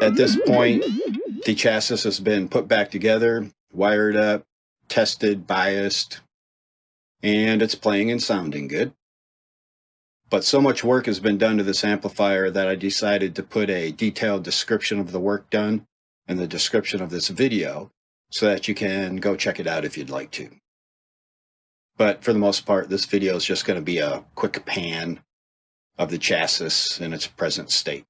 At this point, the chassis has been put back together, wired up, tested, biased, and it's playing and sounding good. But so much work has been done to this amplifier that I decided to put a detailed description of the work done in the description of this video so that you can go check it out if you'd like to. But for the most part, this video is just going to be a quick pan of the chassis in its present state.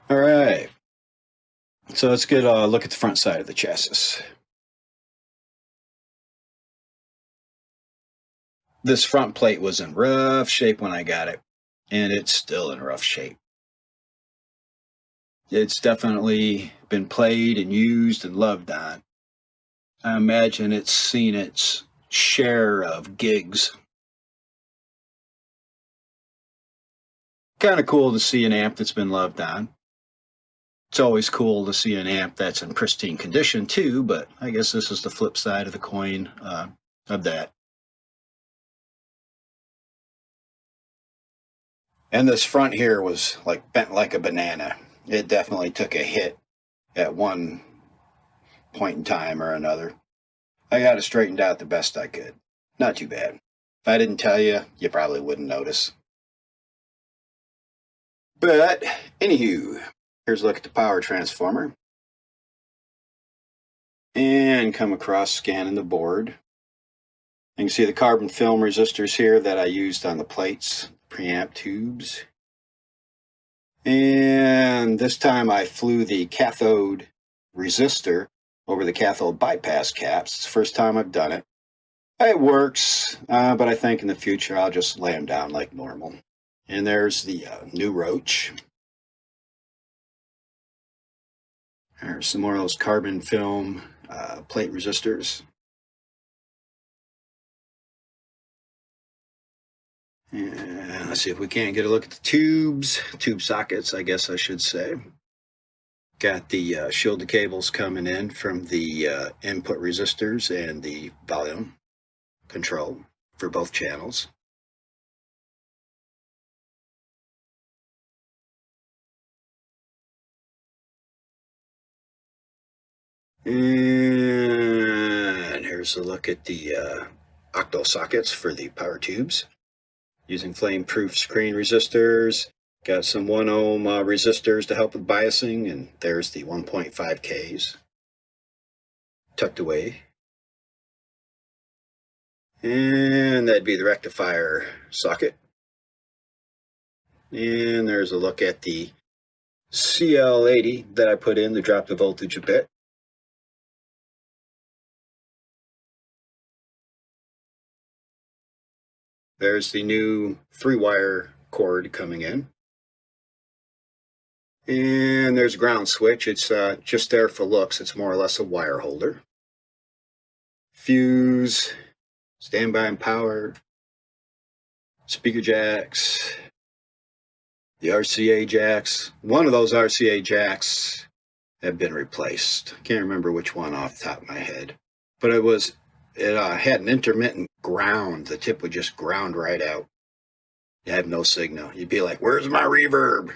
All right, so let's get a look at the front side of the chassis. This front plate was in rough shape when I got it, and it's still in rough shape. It's definitely been played and used and loved on. I imagine it's seen its share of gigs. Kind of cool to see an amp that's been loved on. It's always cool to see an amp that's in pristine condition too, but I guess this is the flip side of the coin of that. And this front here was like bent like a banana. It definitely took a hit at one point in time or another. I got it straightened out the best I could. Not too bad. If I didn't tell you, you probably wouldn't notice. But anywho, here's a look at the power transformer. And come across scanning the board. You can see the carbon film resistors here that I used on the plates, preamp tubes. And this time I flew the cathode resistor over the cathode bypass caps. It's the first time I've done it. It works, but I think in the future I'll just lay them down like normal. And there's the new roach. There's some more of those carbon film plate resistors. And let's see if we can't get a look at the tube sockets, I guess I should say. Got the shielded cables coming in from the input resistors and the volume control for both channels. And here's a look at the octo sockets for the power tubes. Using flame-proof screen resistors. Got some 1 ohm resistors to help with biasing, and there's the 1.5Ks tucked away. And that'd be the rectifier socket. And there's a look at the CL80 that I put in to drop the voltage a bit. There's the new 3-wire cord coming in. And there's a ground switch. It's just there for looks. It's more or less a wire holder. Fuse, standby and power, speaker jacks, the RCA jacks. One of those RCA jacks have been replaced. I can't remember which one off the top of my head. But it had an intermittent ground. The tip would just ground right out. You have no signal. You'd be like, where's my reverb?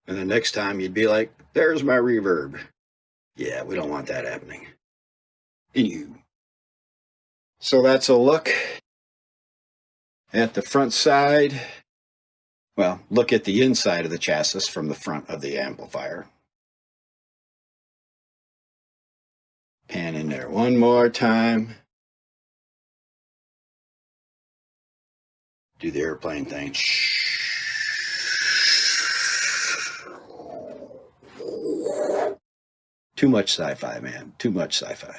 And the next time you'd be like, there's my reverb. Yeah, we don't want that happening. Anywho. So that's a look at the front side. Well, look at the inside of the chassis from the front of the amplifier. Pan in there one more time. Do the airplane thing. Too much sci-fi, man. Too much sci-fi.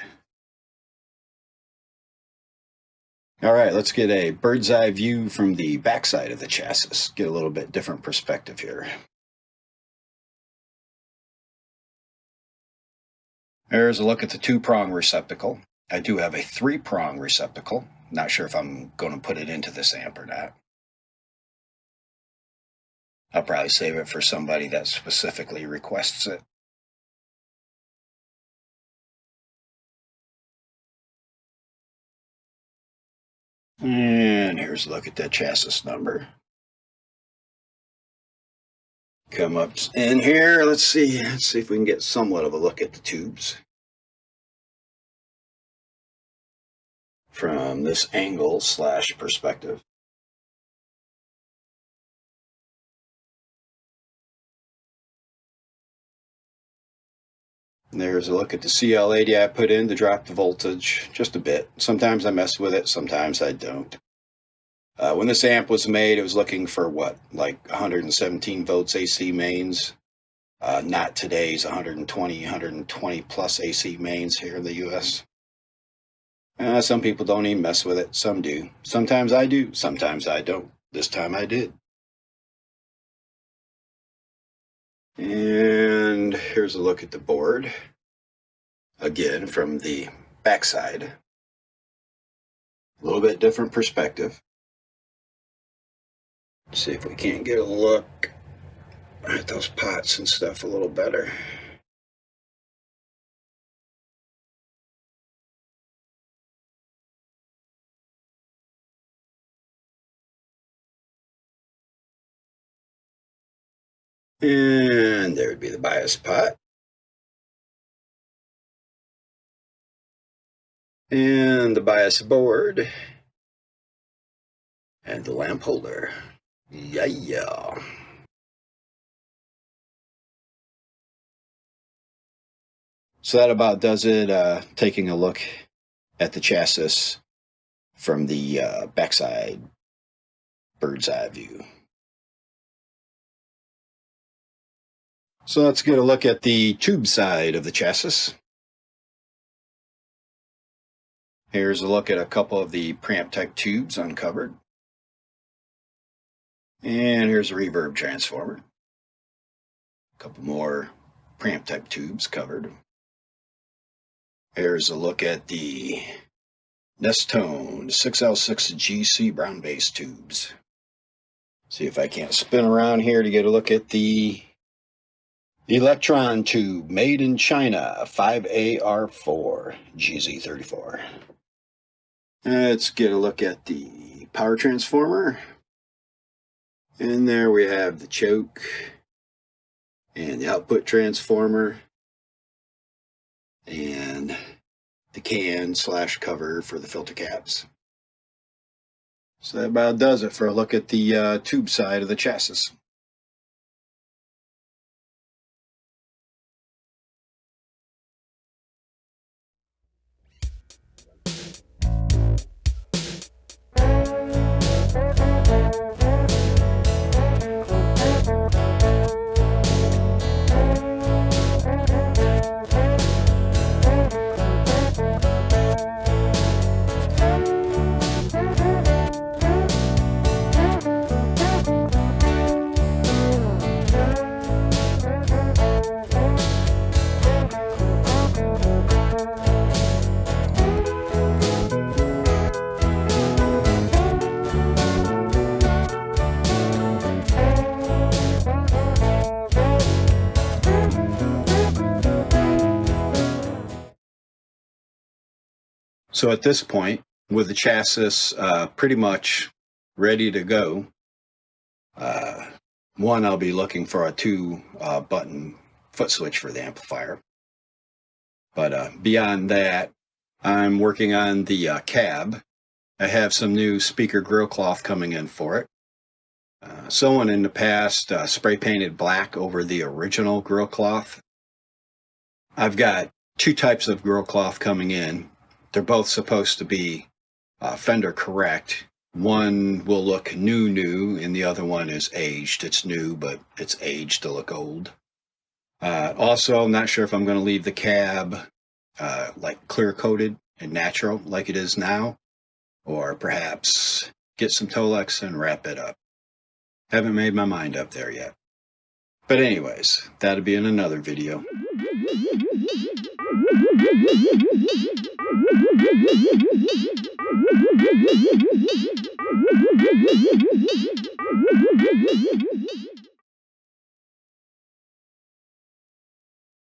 All right, let's get a bird's eye view from the backside of the chassis. Get a little bit different perspective here. There's a look at the 2-prong receptacle. I do have a 3-prong receptacle. Not sure if I'm going to put it into this amp or not. I'll probably save it for somebody that specifically requests it. And here's a look at that chassis number. Come up in here. Let's see if we can get somewhat of a look at the tubes from this angle / perspective. There's a look at the CL80 I put in to drop the voltage just a bit. Sometimes I mess with it, sometimes I don't. When this amp was made, it was looking for what, like 117 volts AC mains. Not today's 120 plus AC mains here in the US. Some people don't even mess with it. Some do. Sometimes I do. Sometimes I don't. This time I did. And here's a look at the board. Again, from the backside. A little bit different perspective. See if we can't get a look at those pots and stuff a little better. And there would be the bias pot. And the bias board. And the lamp holder. Yeah. So that about does it, taking a look at the chassis from the backside bird's eye view. So let's get a look at the tube side of the chassis. Here's a look at a couple of the preamp type tubes uncovered. And here's a reverb transformer. A couple more preamp type tubes covered. Here's a look at the Nesstone 6L6 GC brown base tubes. See if I can't spin around here to get a look at the Electron Tube made in China 5AR4 GZ34. Let's get a look at the power transformer. And there we have the choke and the output transformer and the can / cover for the filter caps. So that about does it for a look at the tube side of the chassis. So at this point, with the chassis pretty much ready to go, one, I'll be looking for a 2-button foot switch for the amplifier. But beyond that, I'm working on the cab. I have some new speaker grill cloth coming in for it. Someone in the past spray painted black over the original grill cloth. I've got 2 types of grill cloth coming in. They're both supposed to be Fender correct. One will look new, and the other one is aged. It's new, but it's aged to look old. Also, I'm not sure if I'm going to leave the cab like clear coated and natural like it is now, or perhaps get some Tolex and wrap it up. Haven't made my mind up there yet. But anyways, that'll be in another video.